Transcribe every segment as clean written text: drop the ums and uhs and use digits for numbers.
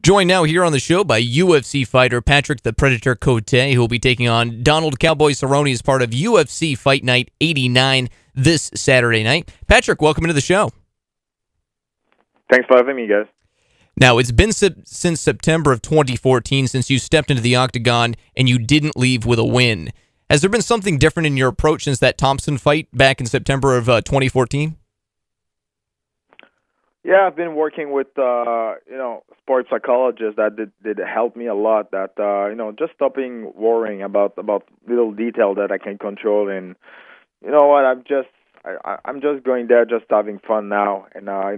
Joined now here on the show by UFC fighter Patrick the Predator Cote, who will be taking on Donald Cowboy Cerrone as part of UFC Fight Night 89 this Saturday night. Patrick, welcome into the show. Thanks for having me, guys. Now, it's been since September of 2014 since you stepped into the octagon and you didn't leave with a win. Has there been something different in your approach since that Thompson fight back in September of 2014? Yeah, I've been working with sports psychologists that did help me a lot. That just stopping worrying about little detail that I can control, and you know what, I'm just going there, just having fun now. And I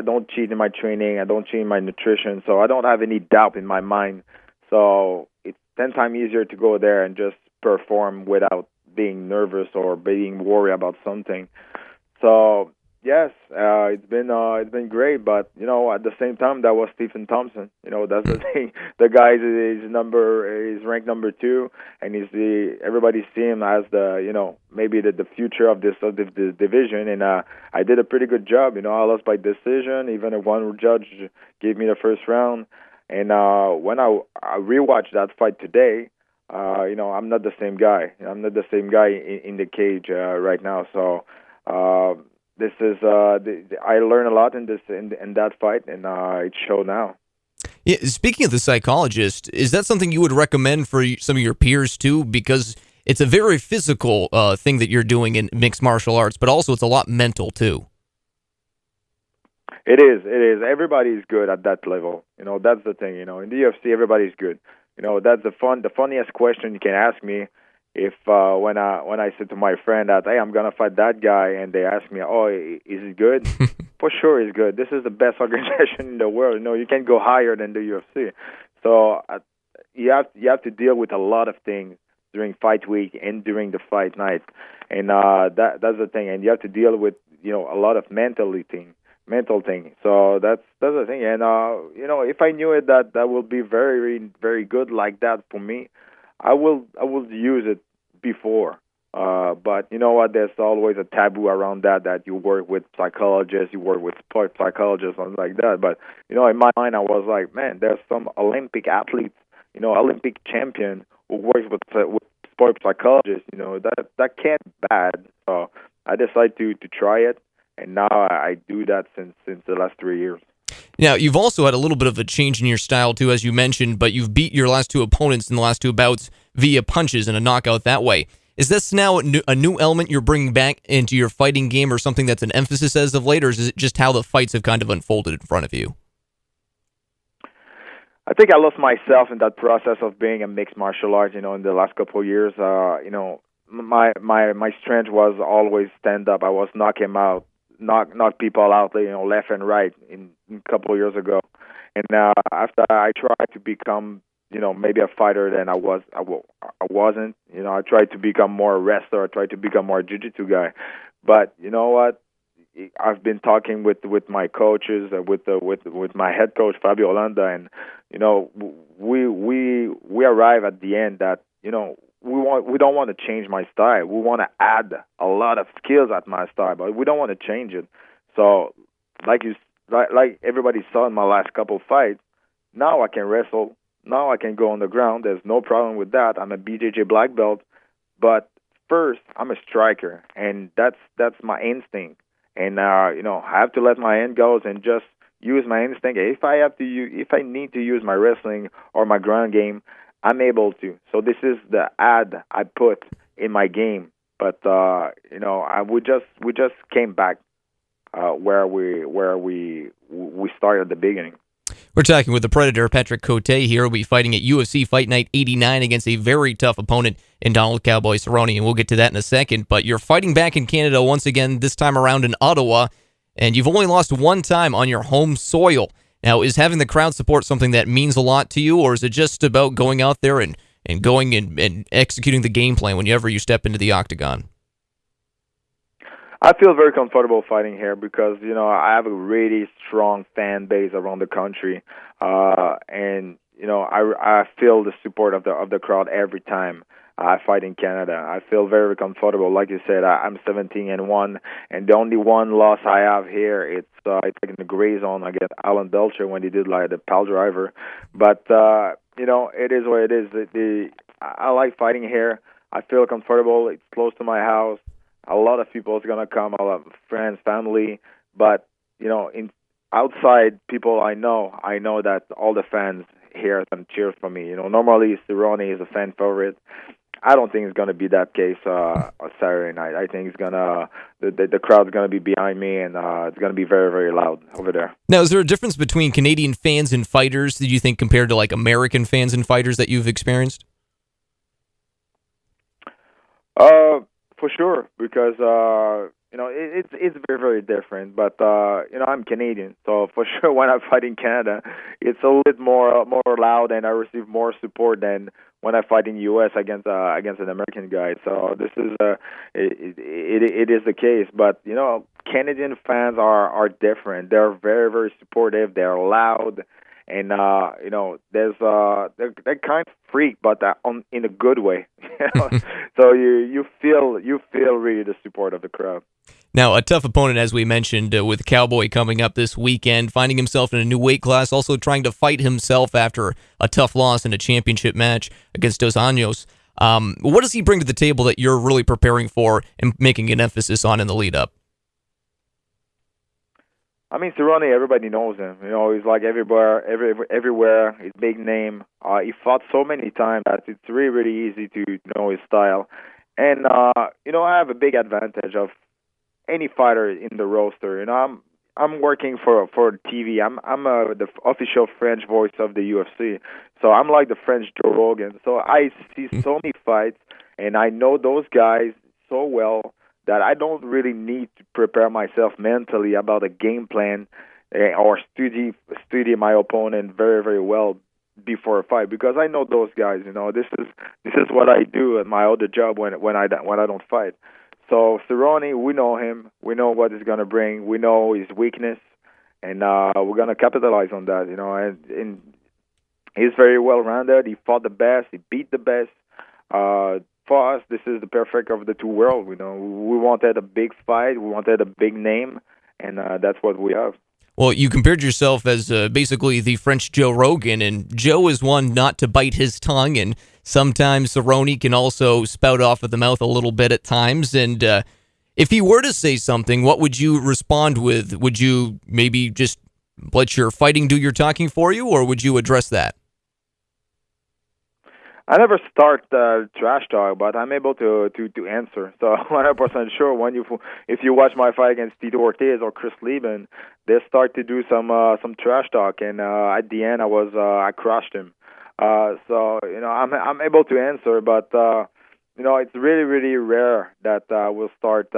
don't cheat in my training, I don't cheat in my nutrition, so I don't have any doubt in my mind. So it's 10 times easier to go there and just perform without being nervous or being worried about something. So. Yes, it's been great, but at the same time that was Thompson. That's the thing. The guy is ranked number 2, and everybody see him as maybe the future of this division. And I did a pretty good job. I lost by decision. Even one judge gave me the first round. And when I rewatched that fight today, I'm not the same guy. I'm not the same guy in the cage right now. So. This is I learned a lot in that fight, and it showed now. Yeah, speaking of the psychologist, is that something you would recommend for some of your peers too? Because it's a very physical thing that you're doing in mixed martial arts, but also it's a lot mental too. It is. Everybody's good at that level. That's the thing. In the UFC, everybody's good. That's the funniest question you can ask me. If when I said to my friend that, hey, I'm gonna fight that guy, and they ask me, oh, is he good? For sure he's good. This is the best organization in the world. You can't go higher than the UFC. So you have to deal with a lot of things during fight week and during the fight night, and that's the thing. And you have to deal with a lot of mental thing. So that's the thing. And if I knew it that will be very, very good like that for me, I will use it before. But you know what? There's always a taboo around that you work with psychologists, you work with sports psychologists, something like that. But in my mind, I was like, man, there's some Olympic athletes, Olympic champion who works with sports psychologists. That can't be bad. So I decided to try it, and now I do that since the last 3 years. Now, you've also had a little bit of a change in your style, too, as you mentioned, but you've beat your last 2 opponents in the last 2 bouts via punches and a knockout that way. Is this now a new element you're bringing back into your fighting game, or something that's an emphasis as of late, or is it just how the fights have kind of unfolded in front of you? I think I lost myself in that process of being a mixed martial arts, in the last couple of years. My strength was always stand up. I was knock knock people out, left and right a couple of years ago. And after I tried to become, maybe a fighter, then I wasn't. I tried to become more a wrestler. I tried to become more a jiu-jitsu guy. But you know what? I've been talking with my coaches, with my head coach Fabio Landa, and we arrive at the end that we don't want to change my style. We want to add a lot of skills at my style, but we don't want to change it. So, like everybody saw in my last couple fights, now I can wrestle. Now I can go on the ground. There's no problem with that. I'm a BJJ black belt, but first I'm a striker, and that's my instinct. And I have to let my hand go and just use my instinct. If I need to use my wrestling or my ground game, I'm able to. So this is the add I put in my game. But we just came back where we started at the beginning. We're talking with the Predator Patrick Cote here. We'll be fighting at UFC Fight Night 89 against a very tough opponent in Donald Cowboy Cerrone, and we'll get to that in a second. But you're fighting back in Canada once again, this time around in Ottawa, and you've only lost 1 time on your home soil. Now, is having the crowd support something that means a lot to you, or is it just about going out there and going and executing the game plan whenever you step into the octagon? I feel very comfortable fighting here because I have a really strong fan base around the country, and I feel the support of the crowd every time. I fight in Canada. I feel very comfortable. Like you said, I'm 17-1, and the only one loss I have here, it's like in the gray zone against Alan Belcher when he did like the pile driver. But it is what it is. I like fighting here. I feel comfortable. It's close to my house. A lot of people is gonna come. A lot of friends, family. But in outside people I know that all the fans here and cheer for me. Normally Cerrone is a fan favorite. I don't think it's going to be that case on Saturday night. I think it's gonna the crowd's going to be behind me, and it's going to be very, very loud over there. Now, is there a difference between Canadian fans and fighters, do you think, compared to like American fans and fighters that you've experienced? For sure, because it's very, very different. But I'm Canadian, so for sure when I fight in Canada, it's a little bit more loud, and I receive more support than when I fight in U.S. against an American guy. So this is it is the case. But Canadian fans are different. They're very, very supportive. They're loud. And there's they're kind of freak, but in a good way. So you feel really the support of the crowd. Now, a tough opponent, as we mentioned, with Cowboy coming up this weekend, finding himself in a new weight class, also trying to fight himself after a tough loss in a championship match against Dos Anjos. What does he bring to the table that you're really preparing for and making an emphasis on in the lead up? I mean, Cerrone, everybody knows him. He's like everywhere. He's big name. He fought so many times that it's really, really easy to know his style. And I have a big advantage of any fighter in the roster. I'm working for TV. I'm the official French voice of the UFC. So I'm like the French Joe Rogan. So I see so many fights, and I know those guys so well that I don't really need to prepare myself mentally about a game plan or study my opponent very, very well before a fight, because I know those guys. This is what I do at my other job when I don't fight. So Cerrone, we know him. We know what he's gonna bring. We know his weakness, and we're gonna capitalize on that. And he's very well rounded. He fought the best. He beat the best. For us, this is the perfect of the two worlds. We wanted a big fight. We wanted a big name, and that's what we have. Well, you compared yourself as basically the French Joe Rogan, and Joe is one not to bite his tongue, and sometimes Cerrone can also spout off at the mouth a little bit at times. And if he were to say something, what would you respond with? Would you maybe just let your fighting do your talking for you, or would you address that? I never start trash talk, but I'm able to answer. So 100% sure if you watch my fight against Tito Ortiz or Chris Lieben, they start to do some trash talk, and at the end I crushed him. So I'm able to answer, but it's really, really rare that we'll start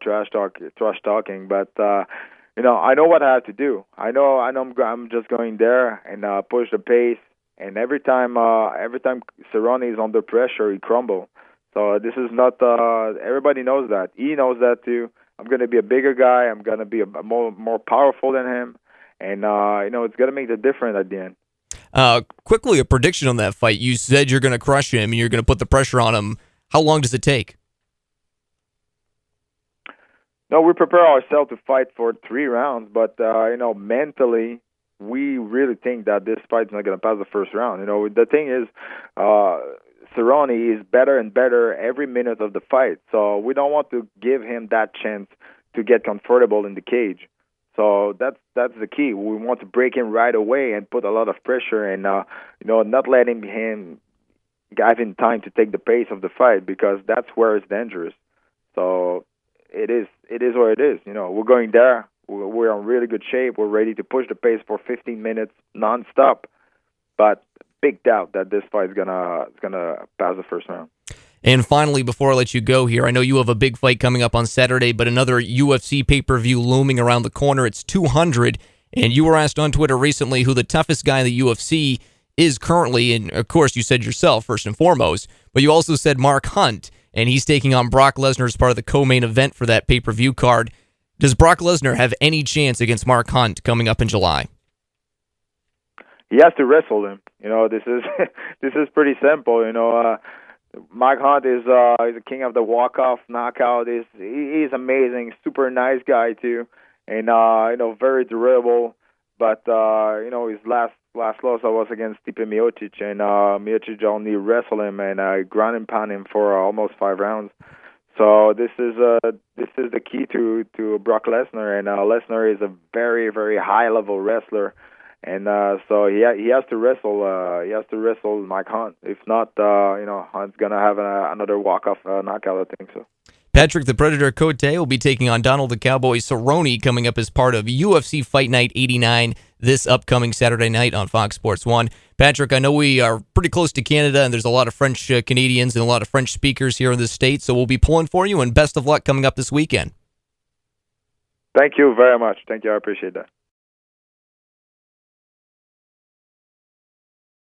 trash talking. But I know what I have to do. I know I'm just going there and push the pace. And every time Cerrone is under pressure, he crumbles. So this is not. Everybody knows that. He knows that too. I'm going to be a bigger guy. I'm going to be more powerful than him, and it's going to make the difference at the end. Quickly, a prediction on that fight. You said you're going to crush him and you're going to put the pressure on him. How long does it take? No, we prepare ourselves to fight for 3 rounds, but mentally, we really think that this fight's not going to pass the first round. The thing is, Cerrone is better and better every minute of the fight. So we don't want to give him that chance to get comfortable in the cage. So that's the key. We want to break him right away and put a lot of pressure, and not letting him have him time to take the pace of the fight, because that's where it's dangerous. So it is what it is. We're going there. We're in really good shape. We're ready to push the pace for 15 minutes nonstop. But big doubt that this fight is gonna pass the first round. And finally, before I let you go here, I know you have a big fight coming up on Saturday, but another UFC pay-per-view looming around the corner. It's 200, and you were asked on Twitter recently who the toughest guy in the UFC is currently, and of course you said yourself first and foremost, but you also said Mark Hunt, and he's taking on Brock Lesnar as part of the co-main event for that pay-per-view card. Does Brock Lesnar have any chance against Mark Hunt coming up in July? He has to wrestle him. You know, this is this is pretty simple. You know, Mike Hunt is the king of the walk-off knockout. He's amazing, super nice guy too, and you know, very durable. But you know, his last loss was against Stipe Miocic, and Miocic only wrestled him and ground and pound him for almost 5 rounds. So this is the key to Brock Lesnar, and Lesnar is a very, very high level wrestler, and so he has to wrestle Mike Hunt. If not, you know, Hunt's gonna have another walk-off knockout. I think so. Patrick the Predator Cote will be taking on Donald the Cowboy Cerrone coming up as part of UFC Fight Night 89 this upcoming Saturday night on Fox Sports 1. Patrick, I know we are pretty close to Canada, and there's a lot of French Canadians and a lot of French speakers here in the state, so we'll be pulling for you, and best of luck coming up this weekend. Thank you very much. Thank you. I appreciate that.